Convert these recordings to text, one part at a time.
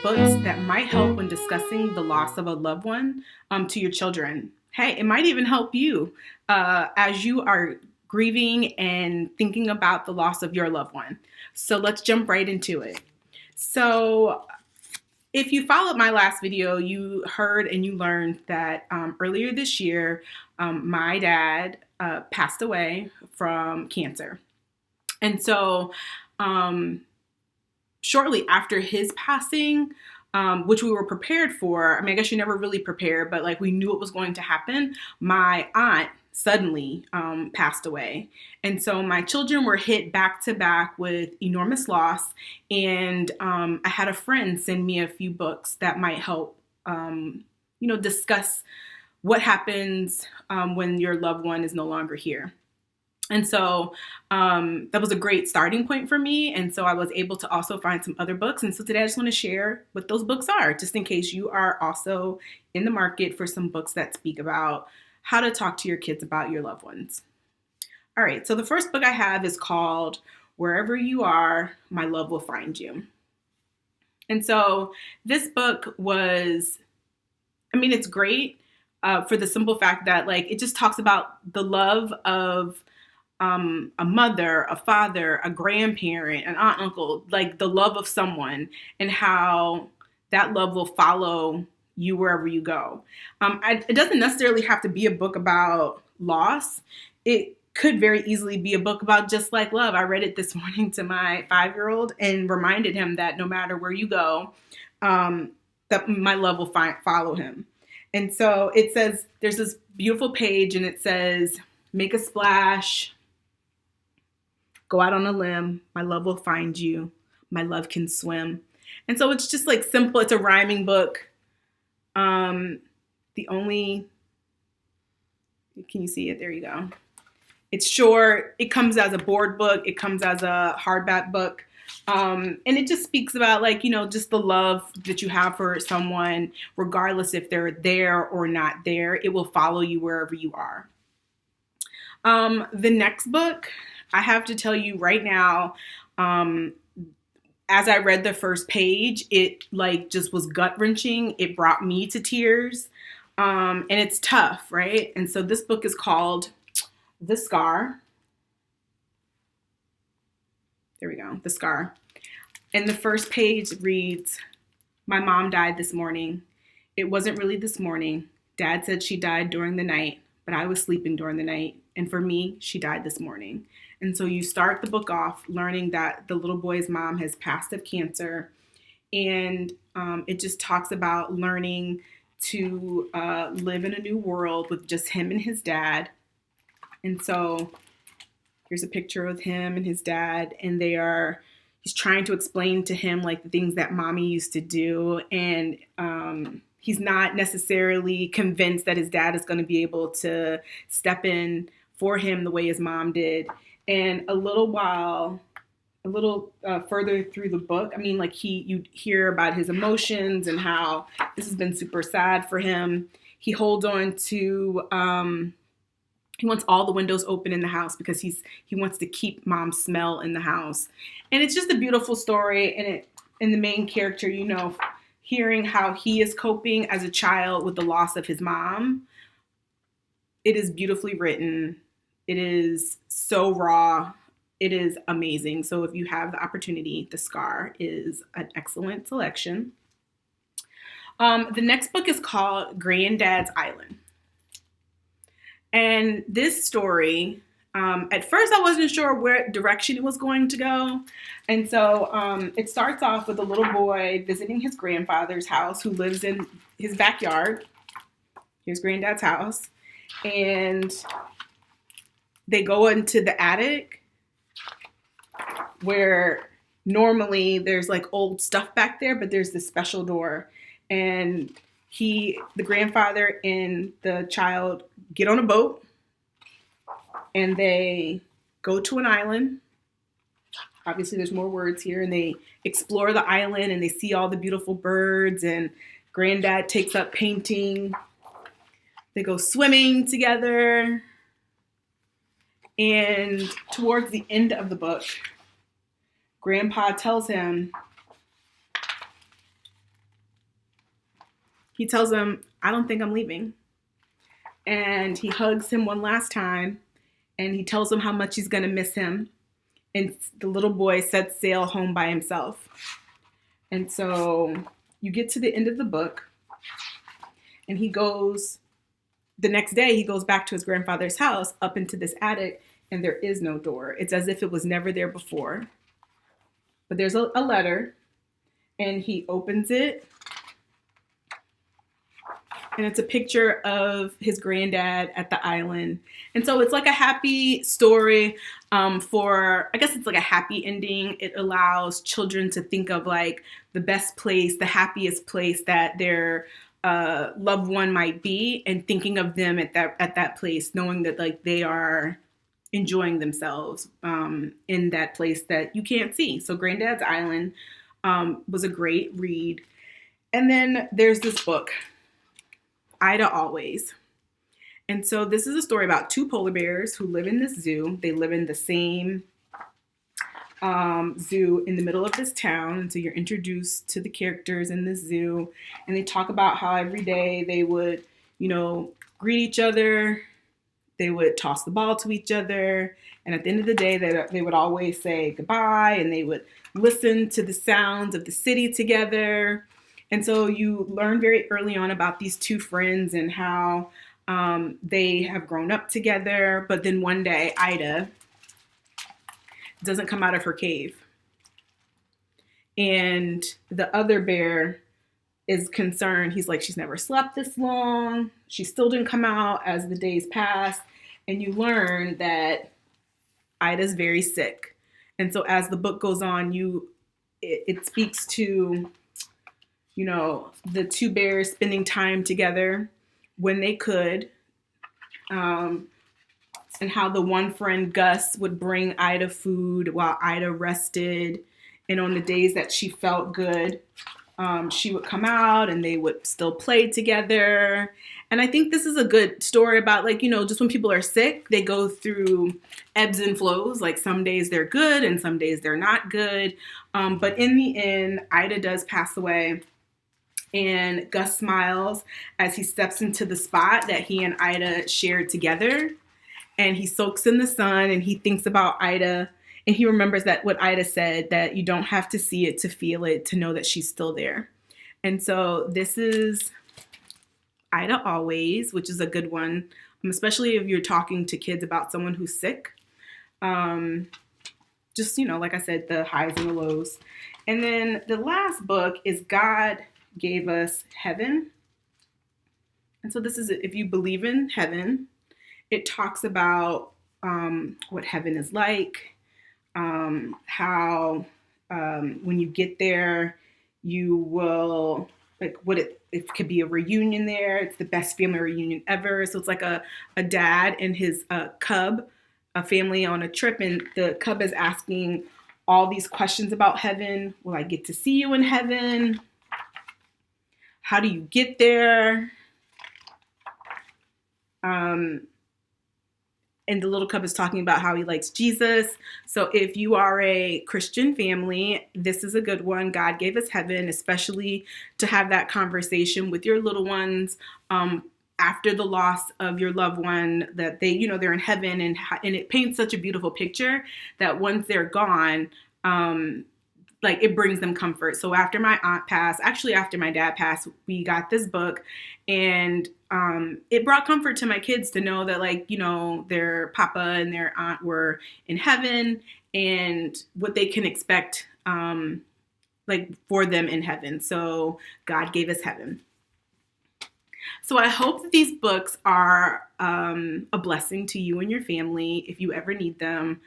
books that might help when discussing the loss of a loved one to your children. Hey, it might even help you as you are grieving and thinking about the loss of your loved one. So let's jump right into it. So if you followed my last video, you heard and you learned that earlier this year, my dad passed away from cancer. And so shortly after his passing, which we were prepared for, I mean, I guess you never really prepared, but like we knew it was going to happen, my aunt suddenly passed away. And so my children were hit back to back with enormous loss. And I had a friend send me a few books that might help, discuss what happens when your loved one is no longer here. And so that was a great starting point for me. And so I was able to also find some other books. And so today I just want to share what those books are, just in case you are also in the market for some books that speak about how to talk to your kids about your loved ones. All right, so the first book I have is called Wherever You Are, My Love Will Find You. And so this book it's great for the simple fact that like it just talks about the love of a mother, a father, a grandparent, an aunt, uncle, like the love of someone and how that love will follow you wherever you go. It doesn't necessarily have to be a book about loss. It could very easily be a book about just like love. I read it this morning to my 5-year-old and reminded him that no matter where you go, that my love will follow him. And so it says, there's this beautiful page and it says, make a splash, go out on a limb, my love will find you, my love can swim. And so it's just like simple, it's a rhyming book. Can you see it? There you go. It's short, it comes as a board book, it comes as a hardback book. And it just speaks about just the love that you have for someone, regardless if they're there or not there, it will follow you wherever you are. The next book, I have to tell you right now, as I read the first page, it just was gut wrenching. It brought me to tears. And it's tough, right? And so this book is called The Scar. There we go, The Scar. And the first page reads, my mom died this morning. It wasn't really this morning. Dad said she died during the night, but I was sleeping during the night. And for me, she died this morning. And so you start the book off learning that the little boy's mom has passed of cancer. And it just talks about learning to live in a new world with just him and his dad. And so here's a picture of him and his dad, and he's trying to explain to him like the things that mommy used to do. And he's not necessarily convinced that his dad is going to be able to step in for him the way his mom did. And a little further through the book, you hear about his emotions and how this has been super sad for him. He holds on to, he wants all the windows open in the house because he wants to keep mom's smell in the house. And it's just a beautiful story. And the main character, hearing how he is coping as a child with the loss of his mom. It is beautifully written. It is so raw. It is amazing. So if you have the opportunity, The Scar is an excellent selection. The next book is called Grandad's Island. And this story, at first I wasn't sure where direction it was going to go. And so it starts off with a little boy visiting his grandfather's house who lives in his backyard. Here's Granddad's house. And they go into the attic where normally there's like old stuff back there, but there's this special door. And the grandfather and the child get on a boat and they go to an island. Obviously there's more words here, and they explore the island and they see all the beautiful birds, and Granddad takes up painting. They go swimming together. And towards the end of the book, Grandpa tells him he tells him, I don't think I'm leaving. And he hugs him one last time, and he tells him how much he's going to miss him. And the little boy sets sail home by himself. And so you get to the end of the book, and the next day, he goes back to his grandfather's house up into this attic, and there is no door. It's as if it was never there before. But there's a letter, and he opens it, and it's a picture of his granddad at the island. And so it's like a happy story I guess it's like a happy ending. It allows children to think of like the best place, the happiest place that their loved one might be, and thinking of them at that place, knowing that like they are enjoying themselves in that place that you can't see. So Granddad's Island was a great read. And then there's this book, Ida Always. And so this is a story about two polar bears who live in this zoo. They live in the same zoo in the middle of this town. And so you're introduced to the characters in this zoo. And they talk about how every day they would, greet each other. They would toss the ball to each other. And at the end of the day, they would always say goodbye. And they would listen to the sounds of the city together. And so you learn very early on about these two friends and how they have grown up together. But then one day, Ida doesn't come out of her cave. And the other bear is concerned. He's like, she's never slept this long. She still didn't come out as the days pass. And you learn that Ida's very sick. And so as the book goes on, it speaks to, the two bears spending time together when they could, and how the one friend, Gus, would bring Ida food while Ida rested. And on the days that she felt good, she would come out and they would still play together. And I think this is a good story about just when people are sick, they go through ebbs and flows. Like some days they're good and some days they're not good. But in the end, Ida does pass away. And Gus smiles as he steps into the spot that he and Ida shared together. And he soaks in the sun and he thinks about Ida. And he remembers that what Ida said, that you don't have to see it to feel it, to know that she's still there. And so this is Ida Always, which is a good one, especially if you're talking to kids about someone who's sick. Just, like I said, the highs and the lows. And then the last book is God Gave Us Heaven. And so this is, if you believe in heaven, it talks about what heaven is like, how when you get there, you will, it could be a reunion there. It's the best family reunion ever. So it's like a dad and his cub, a family on a trip, and the cub is asking all these questions about heaven. Will I get to see you in heaven? How do you get there? And the little cub is talking about how he likes Jesus. So if you are a Christian family, this is a good one. God Gave Us Heaven, especially to have that conversation with your little ones after the loss of your loved one, that they're in heaven, and it paints such a beautiful picture that once they're gone, it brings them comfort. So after my aunt passed, actually after my dad passed, we got this book, and it brought comfort to my kids to know that their papa and their aunt were in heaven, and what they can expect for them in heaven. So God Gave Us Heaven. So I hope that these books are a blessing to you and your family if you ever need them.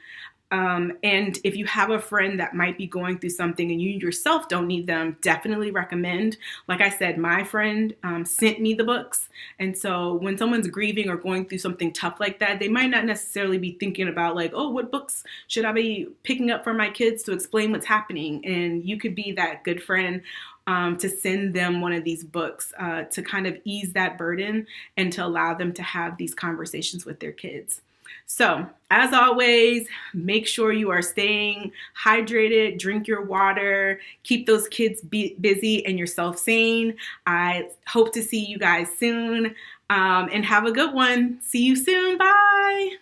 And if you have a friend that might be going through something and you yourself don't need them, definitely recommend. Like I said, my friend sent me the books. And so when someone's grieving or going through something tough like that, they might not necessarily be thinking about what books should I be picking up for my kids to explain what's happening? And you could be that good friend to send them one of these books to kind of ease that burden and to allow them to have these conversations with their kids. So, as always, make sure you are staying hydrated, drink your water, keep those kids busy and yourself sane. I hope to see you guys soon, and have a good one. See you soon. Bye.